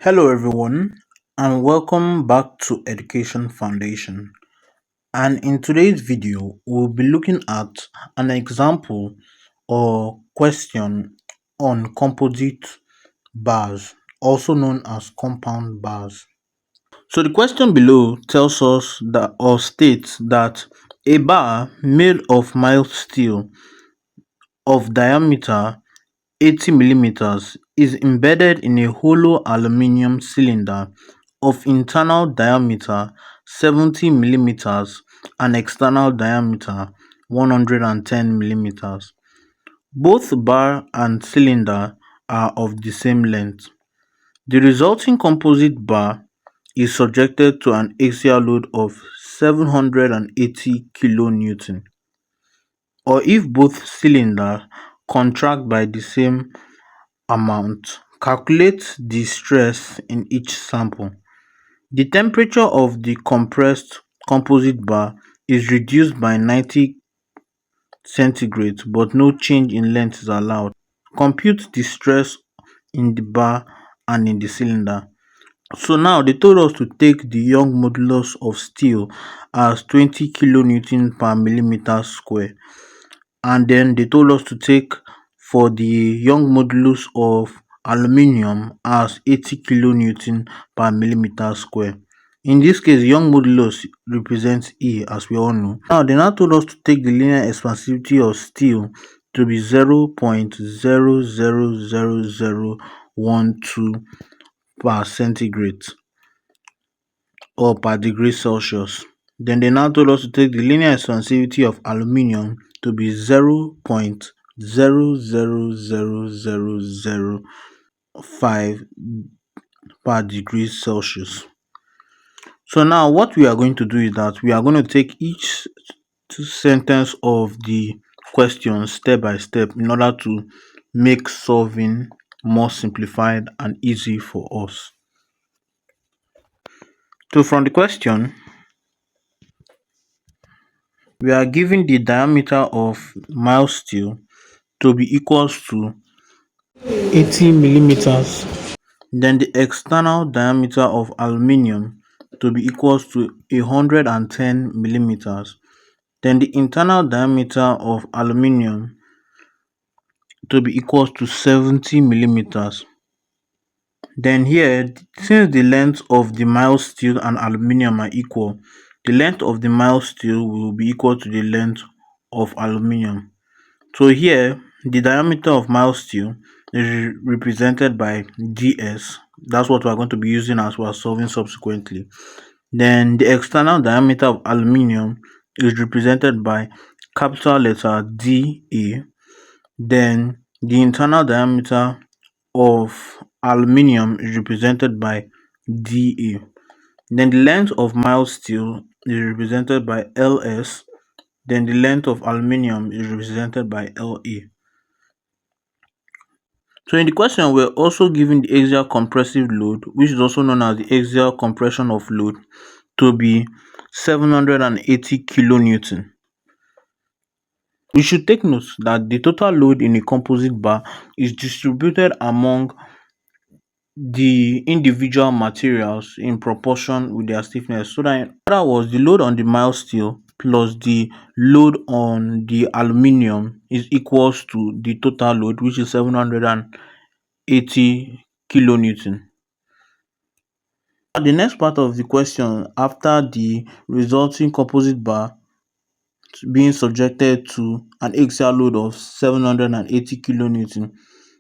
Hello, everyone, and welcome back to Education Foundation. And in today's video, we'll be looking at an example or question on composite bars, also known as compound bars. So, the question below tells us that or states that a bar made of mild steel of diameter 80 millimeters is embedded in a hollow aluminum cylinder of internal diameter 70 millimeters and external diameter 110 millimeters. Both bar and cylinder are of the same length. The resulting composite bar is subjected to an axial load of 780 kilonewton, or if both cylinders contract by the same amount, calculate the stress in each sample. The temperature of the compressed composite bar is reduced by 90 centigrade, but no change in length is allowed. Compute the stress in the bar and in the cylinder. So now they told us to take the Young modulus of steel as 20 kilonewton per millimeter square, and then they told us to take for the Young modulus of aluminium as 80 kilonewton per millimeter square. In this case, Young modulus represents E, as we all know. Now, they now told us to take the linear expansivity of steel to be 0.000012 per centigrade or per degree Celsius. Then they now told us to take the linear expansivity of aluminium to be 0.000005 per degree Celsius. So now what we are going to do is that we are going to take each sentence of the question step by step in order to make solving more simplified and easy for us. So from the question, we are given the diameter of mild steel to be equals to 80 millimeters. Then the external diameter of aluminium to be equals to 110 millimeters. Then the internal diameter of aluminium to be equals to 70 millimeters. Then here, since the length of the mild steel and aluminium are equal, the length of the mild steel will be equal to the length of aluminium. So here, the diameter of mild steel is represented by ds. That's what we're going to be using as we're solving subsequently. Then the external diameter of aluminium is represented by capital letter DA. Then the internal diameter of aluminium is represented by DA. Then the length of mild steel is represented by LS. Then the length of aluminium is represented by LA. So in the question, we're also given the axial compressive load, which is also known as the axial compression of load, to be 780 kilonewton. We should take note that the total load in a composite bar is distributed among the individual materials in proportion with their stiffness. So that in other words, the load on the mild steel plus the load on the aluminium is equals to the total load, which is 780 kilonewton. The next part of the question, after the resulting composite bar being subjected to an axial load of 780 kilonewton,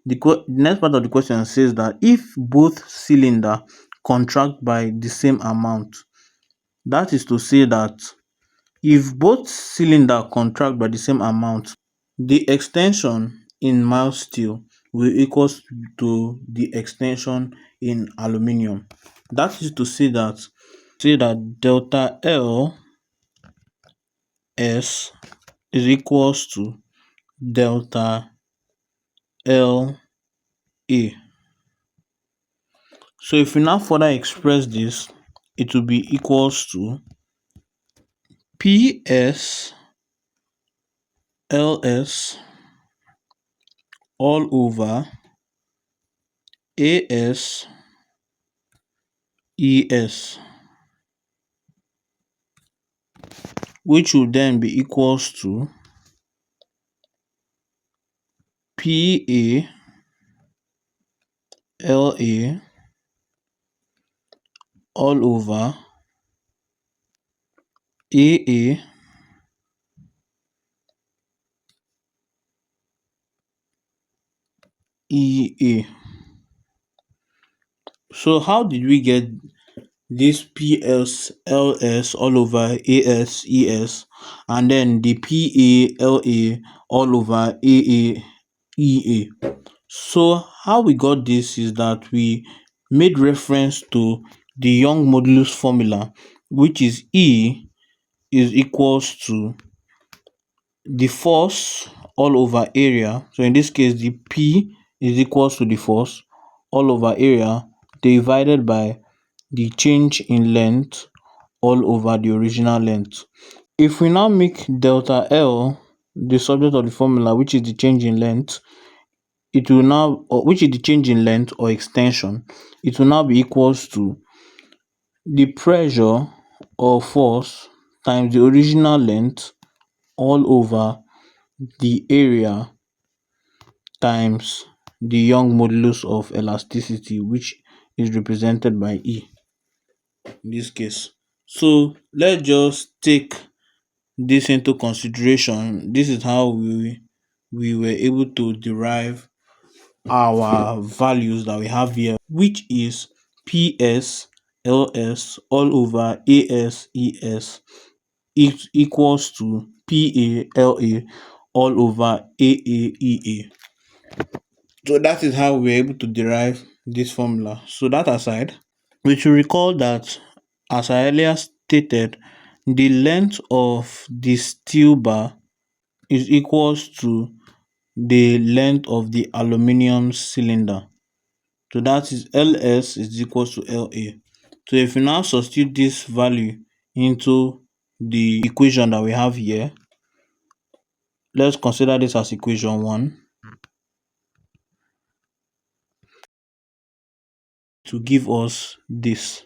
the next part of the question says that if both cylinder contract by the same amount, that is to say that if both cylinder contract by the same amount, the extension in mild steel will equals to the extension in aluminium. That is to say that delta L S is equals to delta L A. So if we now further express this, it will be equals to PS LS all over AS ES, which will then be equals to PA LA all over AA EA. So how did we get this PS LS all over AS ES and then the PA LA all over AA EA? So how we got this is that we made reference to the Young modulus formula, which is E is equals to the force all over area. So in this case, the P is equals to the force all over area divided by the change in length all over the original length. If we now make delta L the subject of the formula, which is the change in length, it will now, or which is the change in length or extension, it will now be equals to the pressure or force times the original length all over the area times the Young modulus of elasticity, which is represented by E in this case. So let's just take this into consideration. This is how we were able to derive our values that we have here, which is PS LS all over AS ES is equals to PA LA all over AAEA. So that is how we're able to derive this formula. So that aside, we should recall that, as I earlier stated, the length of the steel bar is equals to the length of the aluminum cylinder. So that is LS is equals to LA. So if you now substitute this value into the equation that we have here, let's consider this as equation 1 to give us this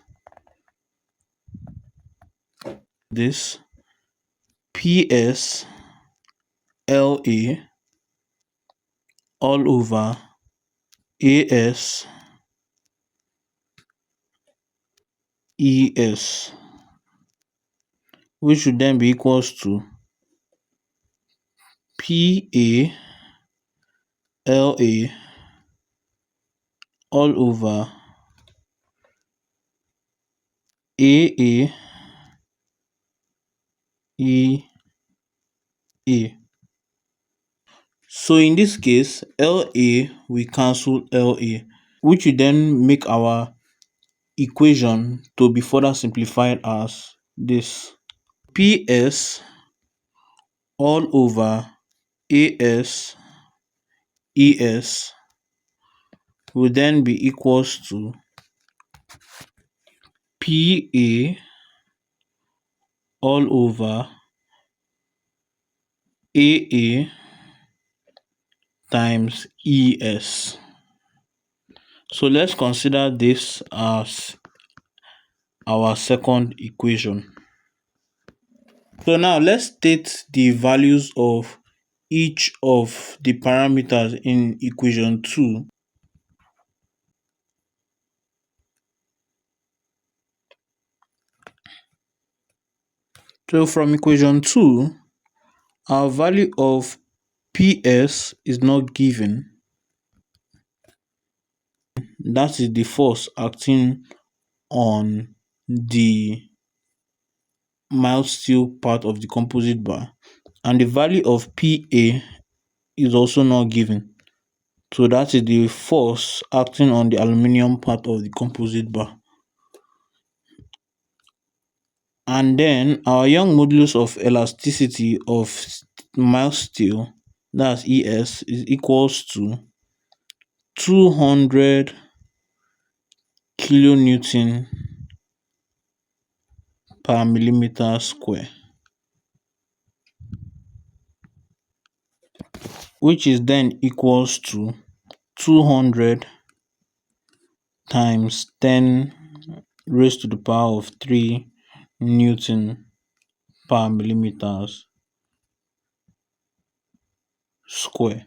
PS LA all over AS ES, which should then be equals to PA LA all over AA EA. So in this case, LA we cancel LA, which will then make our equation to be further simplified as this: PS all over AS ES will then be equals to PA all over AA times ES. So let's consider this as our second equation. So now let's state the values of each of the parameters in equation 2. So from equation 2, our value of PS is not given. That is the force acting on the mild steel part of the composite bar. And the value of PA is also not given. So that is the force acting on the aluminum part of the composite bar. And then our Young modulus of elasticity of mild steel, that's ES, is equals to 200 kilonewton per millimeter square, which is then equals to 200 times 10 raised to the power of 3 Newton per millimeters square.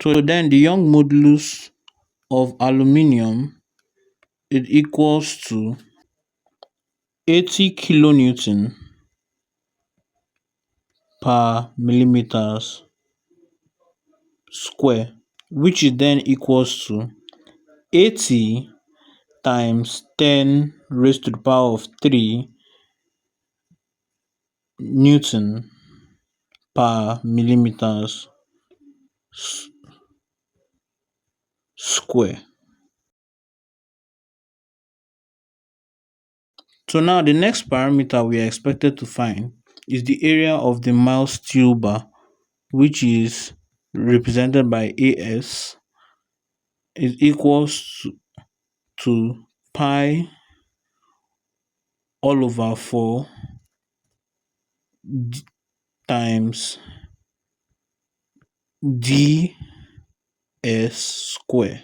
So then the Young modulus of aluminium is equals to 80 kilonewton per millimeters square, which is then equals to 80 times 10 raised to the power of 3 Newton per millimeters square. So now the next parameter we are expected to find is the area of the mild steel bar, which is represented by AS, is equals to pi all over 4 times ds square.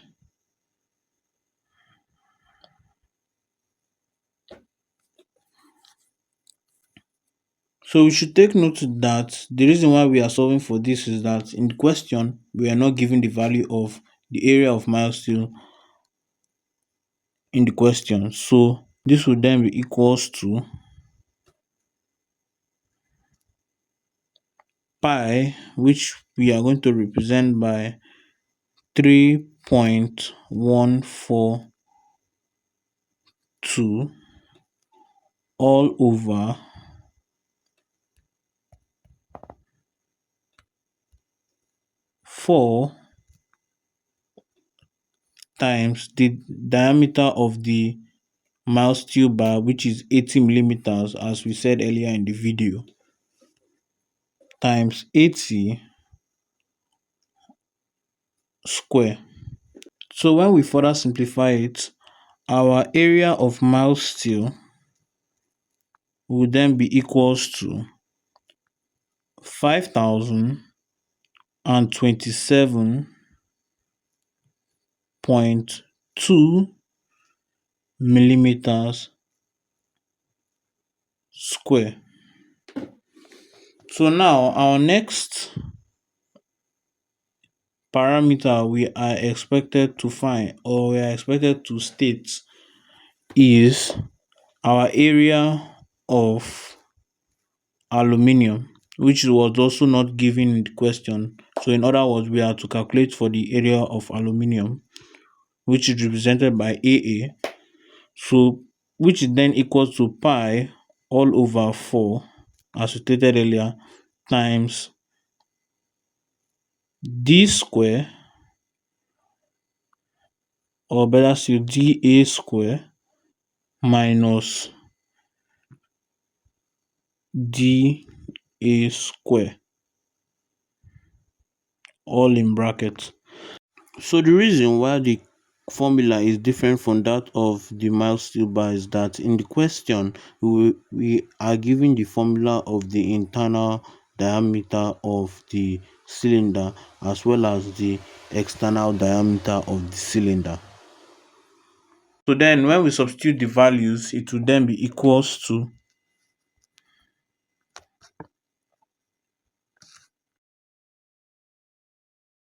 So we should take note that the reason why we are solving for this is that in the question we are not given the value of the area of mild steel in the question. So this would then be equals to pi, which we are going to represent by 3.142 all over 4 times the diameter of the mild steel bar, which is 80 millimeters, as we said earlier in the video, times 80 square. So when we further simplify it, our area of mild steel will then be equals to 5027.2 millimeters square. So now our next parameter we are expected to find, or we are expected to state, is our area of aluminium, which was also not given in the question. So in other words, we are to calculate for the area of aluminium, which is represented by AA. So which is then equals to pi all over 4, as we stated earlier, times d square, or better still dA square, minus dA square, all in brackets. So the reason why the formula is different from that of the mild steel bar is that in the question we are given the formula of the internal diameter of the cylinder as well as the external diameter of the cylinder. So then when we substitute the values, it will then be equals to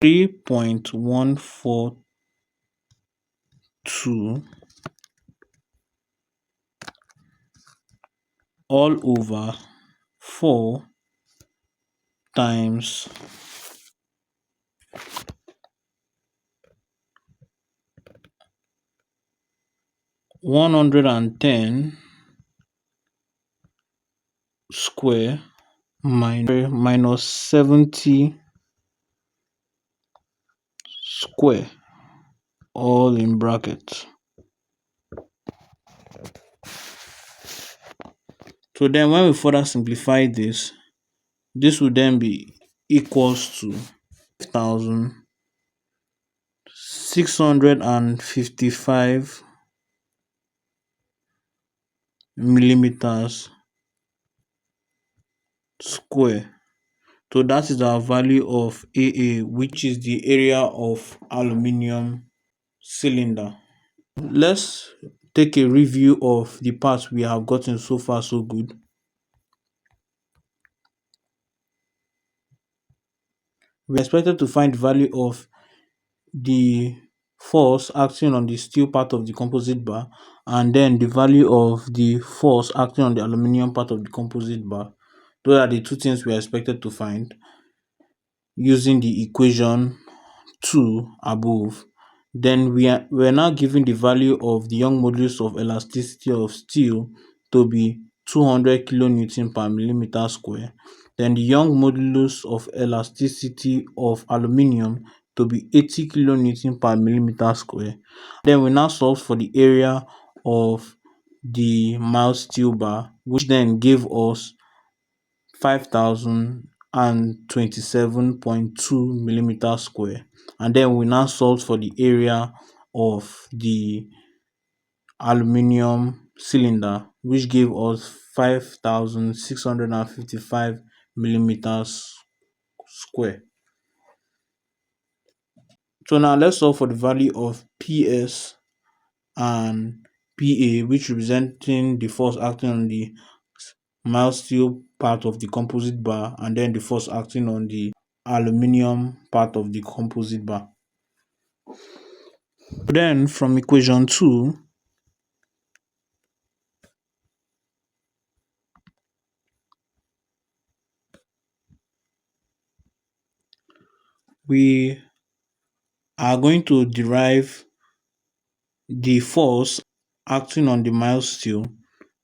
3.142 all over 4 times 110 square minus 70 square, all in brackets. So then when we further simplify this, this will then be equals to 5,655 millimeters square. So that is our value of AA, which is the area of aluminium cylinder. Let's take a review of the parts we have gotten so far so good. We are expected to find the value of the force acting on the steel part of the composite bar, and then the value of the force acting on the aluminium part of the composite bar. Those are the two things we are expected to find using the equation 2 above. Then we're now given the value of the Young modulus of elasticity of steel to be 200 kilonewton per millimeter square. Then the Young modulus of elasticity of aluminium to be 80 kilonewton per millimeter square. Then we now solve for the area of the mild steel bar, which then gave us 5027.2 millimeter square. And then we now solve for the area of the aluminium cylinder, which gave us 5655 millimeters square. So now let's solve for the value of PS and PA, which representing the force acting on the mild steel part of the composite bar, and then the force acting on the aluminium part of the composite bar. Then from equation 2, we are going to derive the force acting on the mild steel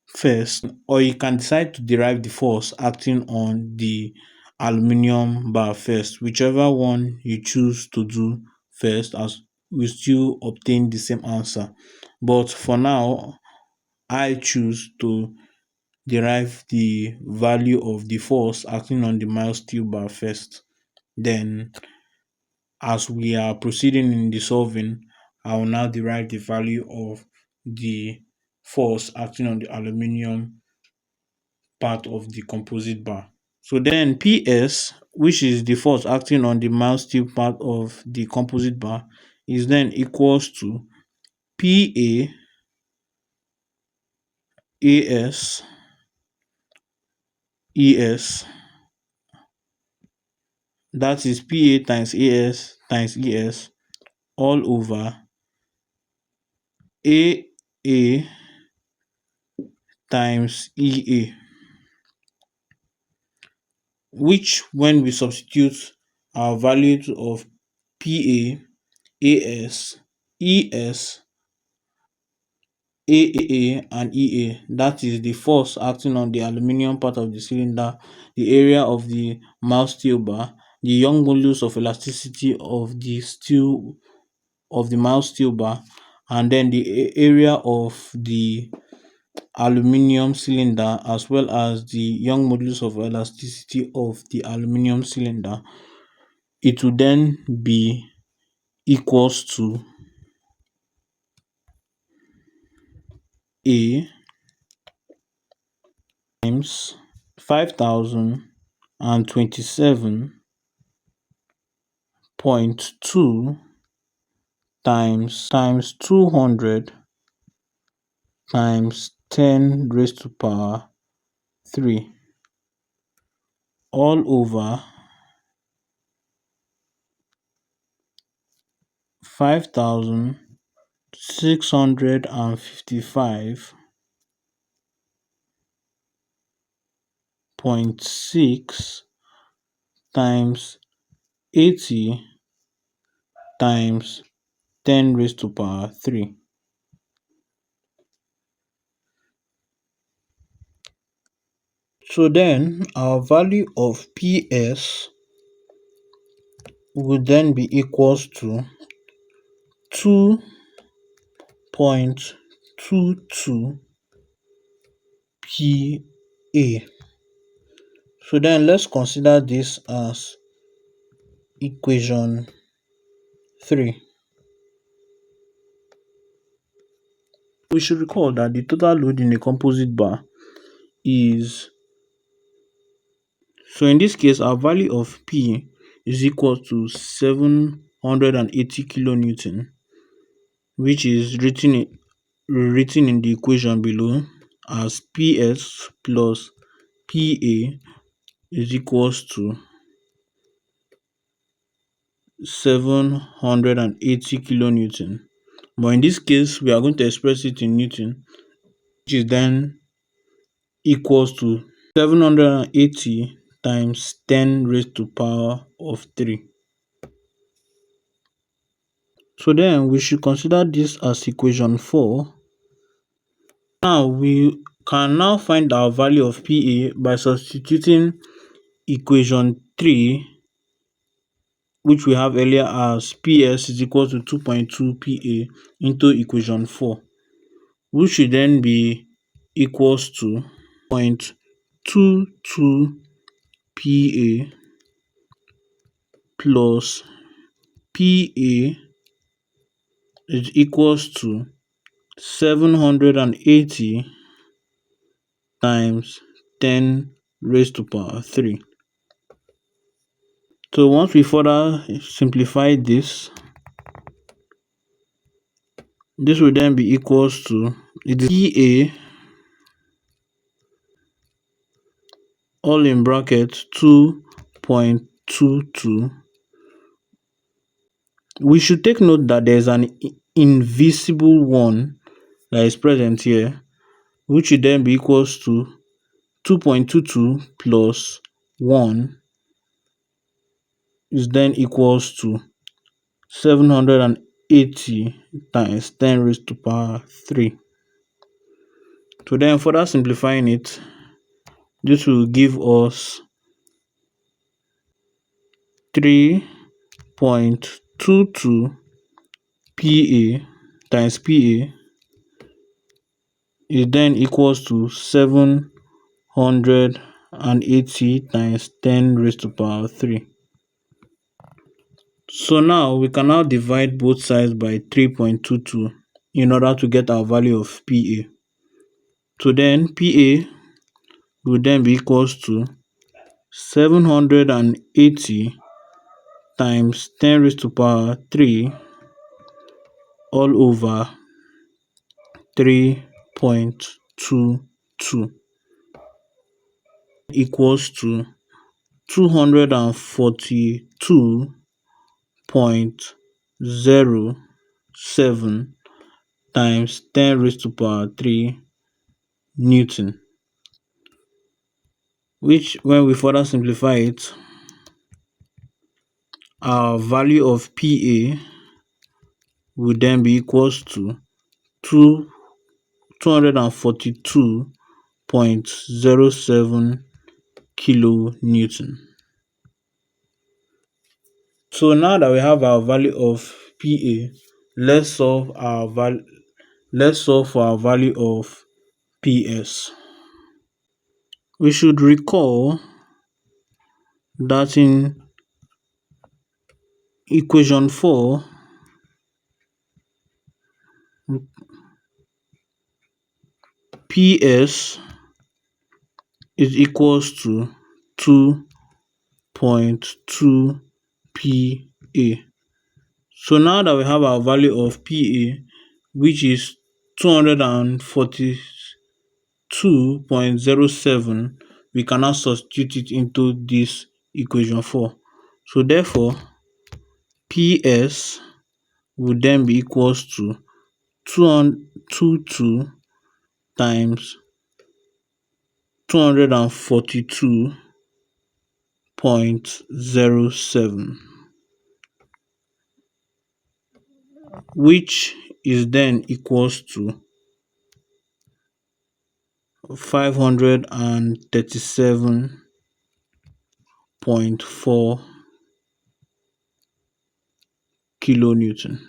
first, or you can decide to derive the force acting on the aluminium bar first, whichever one you choose to do first, as we still obtain the same answer. But for now, I choose to derive the value of the force acting on the mild steel bar first. Then, as we are proceeding in the solving, I will now derive the value of the force acting on the aluminium part of the composite bar. So then PS, which is the force acting on the mild steel part of the composite bar, is then equals to PA AS ES, that is PA times AS times ES, all over AA times EA, which when we substitute our values of PA, AS, ES, AAA and EA, that is the force acting on the aluminium part of the cylinder, the area of the mild steel bar, the Young modulus of elasticity of the mild steel bar, and then the area of the aluminium cylinder, as well as the Young modulus of elasticity of the aluminium cylinder. It will then be equals to A times 5027.2 times 200 times 10 raised to power 3, all over 5655.6 times 80 times 10 raised to power 3. So then our value of PS would then be equals to 2.22 PA. So then let's consider this as equation 3. We should recall that the total load in a composite bar is So in this case, our value of P is equal to 780 kilonewton, which is written in the equation below as PS plus PA is equals to 780 kilonewton. But in this case, we are going to express it in Newton, which is then equals to 780 times 10 raised to power of 3. So then we should consider this as equation 4. Now we can now find our value of PA by substituting equation 3, which we have earlier as PS is equal to 2.2 PA, into equation 4, which should then be equals to 0.22 PA plus PA is equals to 780 times 10 raised to power 3. So once we further simplify this will then be equals to PA all in bracket 2.22. We should take note that there is an invisible one that is present here, which should then be equals to 2.22 plus 1 is then equals to 780 times 10 raised to power 3. So then further simplifying it, this will give us 3.22 PA times PA is then equals to 780 times 10 raised to power 3. So now we can now divide both sides by 3.22 in order to get our value of PA. So then PA will then be equals to 780 times 10 raised to power 3 all over 3.22 equals to 242.07 times 10 raised to power 3 Newton, which when we further simplify it, our value of PA will then be equals to 242.07 kilonewton. So now that we have our value of PA, let's solve for our value of PS. We should recall that in equation 4, PS is equals to 2.2 PA. So now that we have our value of PA, which is 242.07, we can now substitute it into this equation 4. So therefore, PS would then be equals to 222 times 242.07, which is then equals to 537.4 kilonewton.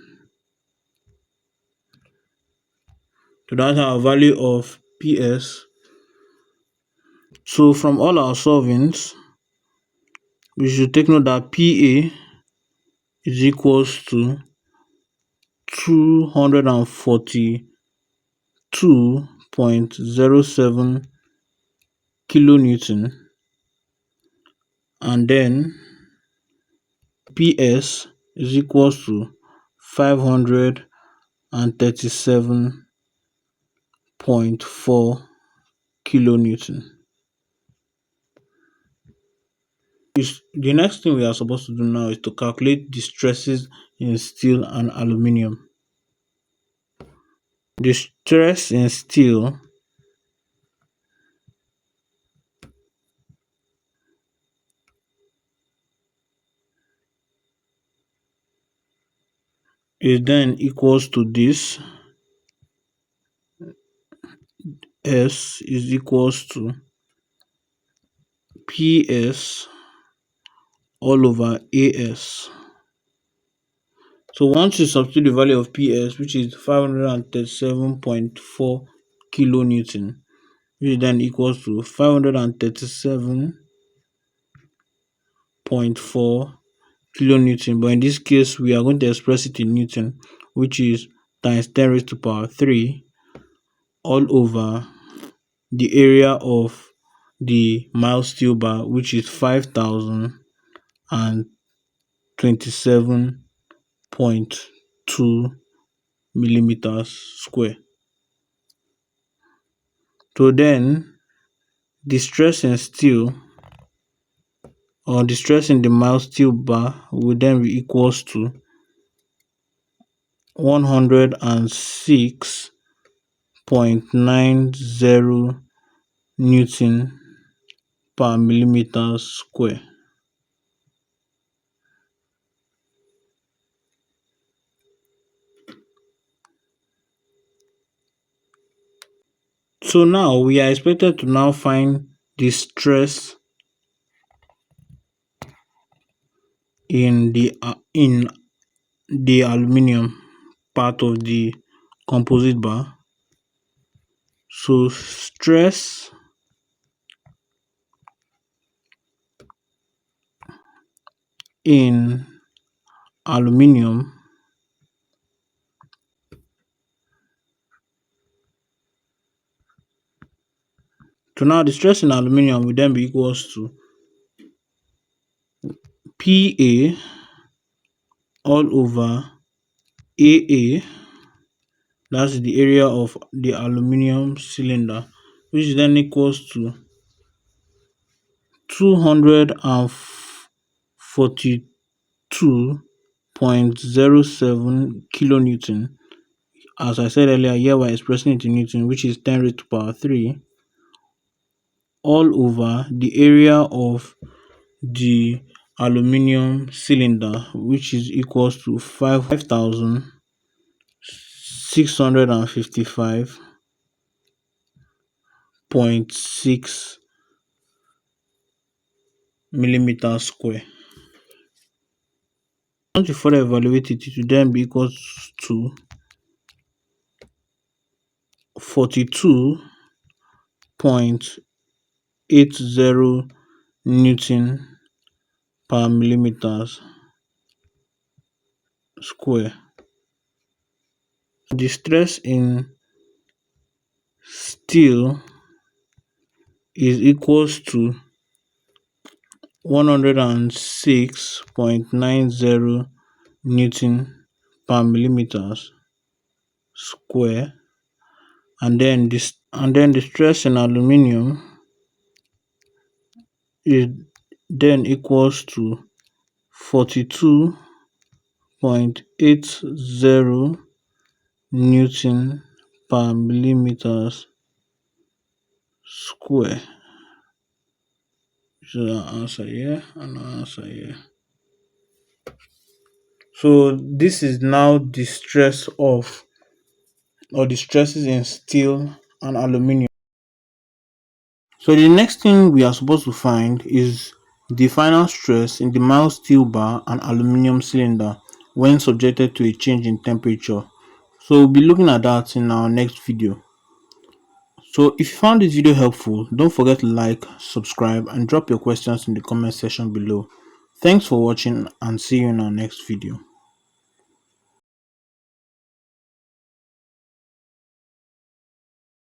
So that's our value of PS. So from all our solvings, we should take note that PA is equals to 242.07 kilonewton, and then PS is equals to 537.4 kilonewton. The next thing we are supposed to do now is to calculate the stresses in steel and aluminium. The stress in steel is then equals to this. S is equals to PS all over AS. So once you substitute the value of PS, which is 537.4 kilonewton, which then equals to 537.4 kilonewton, but in this case we are going to express it in newton, which is times 10 raised to power 3 all over the area of the mild steel bar, which is 5027.2 millimeters square. So then the stress in steel, or the stress in the mild steel bar, will then be equals to 106.90 newton per millimeter square. So now we are expected to now find the stress in the aluminium part of the composite bar. So stress in aluminium now the stress in aluminium will then be equals to PA all over AA, that's the area of the aluminium cylinder, which is then equals to 242.07 kilonewton. As I said earlier, here we're expressing it in newton, which is 10 raised to power 3 all over the area of the aluminium cylinder, which is equals to 5,655.6 millimeters square. Once you further evaluate it, it will then be equals to 42.80 newton per millimeters square. The stress in steel is equals to 106.90 newton per millimeters square, and then the stress in aluminium is then equals to 42.80 newton per millimeters square. So our answer here and our answer here. So this is now the stress of, or the stresses in steel and aluminium. So the next thing we are supposed to find is the final stress in the mild steel bar and aluminium cylinder when subjected to a change in temperature. So we'll be looking at that in our next video. So if you found this video helpful, don't forget to like, subscribe, and drop your questions in the comment section below. Thanks for watching, and see you in our next video.